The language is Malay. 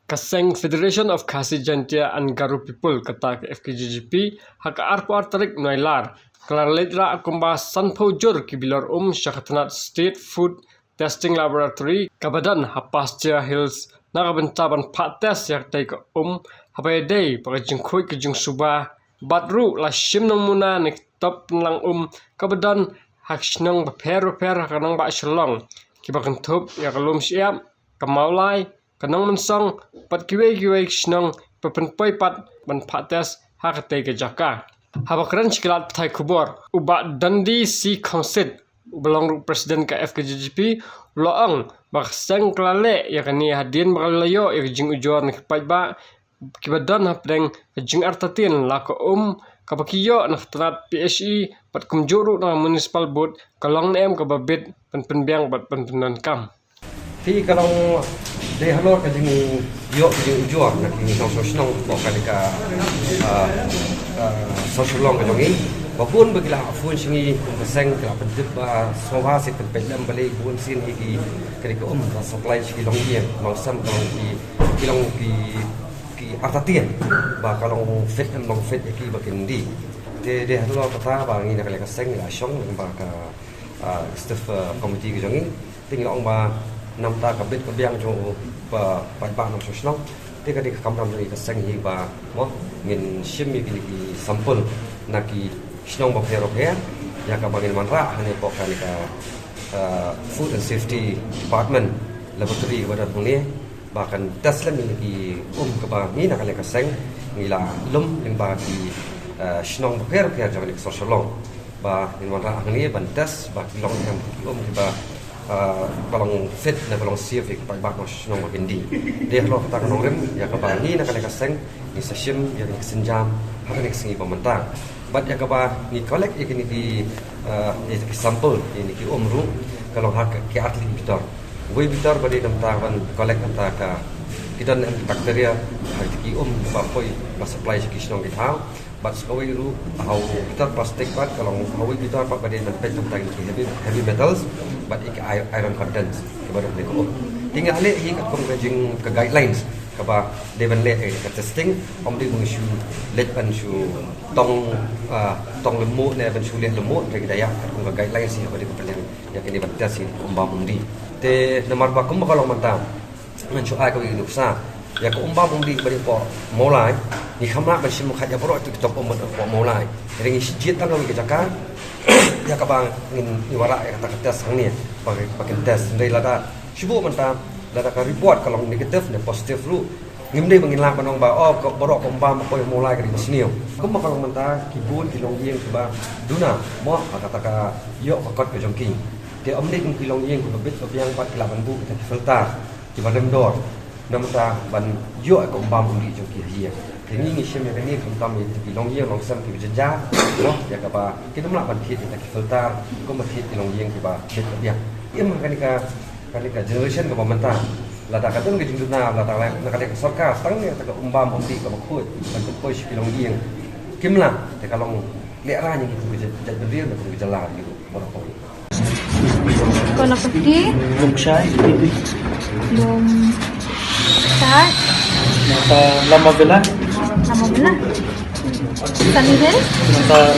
Kaseng Federation of Khasi Jantia and Garu People kata ke FKJGP hak arpuar tarik noilar kelar ledra akumba sanpo jur kibilor syakatnat State Food Testing Laboratory kabadan Hapastia Hills nagabantaban pat test yak tay ke hapai day pagajung kuy kejung subah batru la shim nang muna nek top lang kabadan hak shnang beper hakanang ba shalong kibakan tup yak siap kamaulai kanang mensong pat kiwe shnang pepenpoi pat ban pates hakate ke jaka habakran chiklat thai kubor uba dandi si khonsit belong presiden ke FKJGP loang bak sang klale yakni hadin bakalayo jing ujor nek ba kibadan hapdeng jing artatin la ko kapakiyo na trat PSE pat kumjuru na municipal board kalong nem ka babit penbiang bat penpenan kam thì kalau dia halor ke jing yo jing ujor nak ni sosnong bukan ka soslong ke jongi walaupun begila afun singi peseng ke pendip ba soha sit pendem balik bun sin iki ke supply si long dia mangsam kalau ki artatian ba kalau fit long fit iki bakin di dia halor kata ba ngi nak le kaseng la song ba ka staff committee ke jongi tinggal ba nam ta kabit kabiang jo ba nam sosnong te ka dik kamram ni kaseng hi ba mo ngin shimi ki sampel naki shnong ba phero ya ka bangin manra hane po ka food and safety department laboratory ba dat ni bahkan test la ni ka ba ni nak le kaseng ngila lum ling ba ki shnong ba phero jo ni sosolong ba ngin manra ni ban test ba long yang ki ba balong fit na balong civic pagbak no shnong magindi dia lo kata kanong ya kabani na kale kaseng ni sashim ya ni senjam hak ni singi pamantang bat ya kaba ni collect ikini di sample ini ki umru kalau hak ki atli bitor we bitor bade namta ban collect namta ka kita nem bakteria hak ki ba poi ba supply ki shnong ki thau bat skawi ru hau bitor plastic bat kalau hau bitor ba bade namta tentang heavy metals but iron content kepada mereka. Tinggal le hi kat kom kajing ke guidelines kaba devan le ke testing di mengisu let pan su tong lemut ne ban su le lemut ke daya kom ke guidelines hi kepada kepelian yang ini batas hi mundi te nomor ba kom kalau mantap mencu ai ko hidup sa ya ko mundi bari po molai ni khamla ban sim khaja bro tu top po molai ringi sijit tang ke jakar ya kabang ingin iwara ya kata tes sang ni pakai tes dari lada sibu manta lada ka report kalau negatif dan positif lu ngimde mengilang panong ba oh ko borok ko mbam ko mulai ke sini ko makang manta kibun kilong yeng ba duna mo kata ka yo pakot ke jongki ke omni kilong yeng ko bit ko yang 4 kilaban bu kita filter di badem dor namta ban yo ko mbam di jongki hiya ini ngisem yang ini kami di long yeng long sam ki jaja no ya kaba kita melakukan kit kita filter ko mathit di long yeng ki ba kit dia im kanika generation ko pamanta lada katun ke junduna lada la nakale sarkar tang ne ta umbam umdi ko khoi ban ko poi ki long yeng kimla te kalong le ra ni ki jadbir na ko jala gitu borok Kono pergi belum syai belum start lama belah Sanihel Bang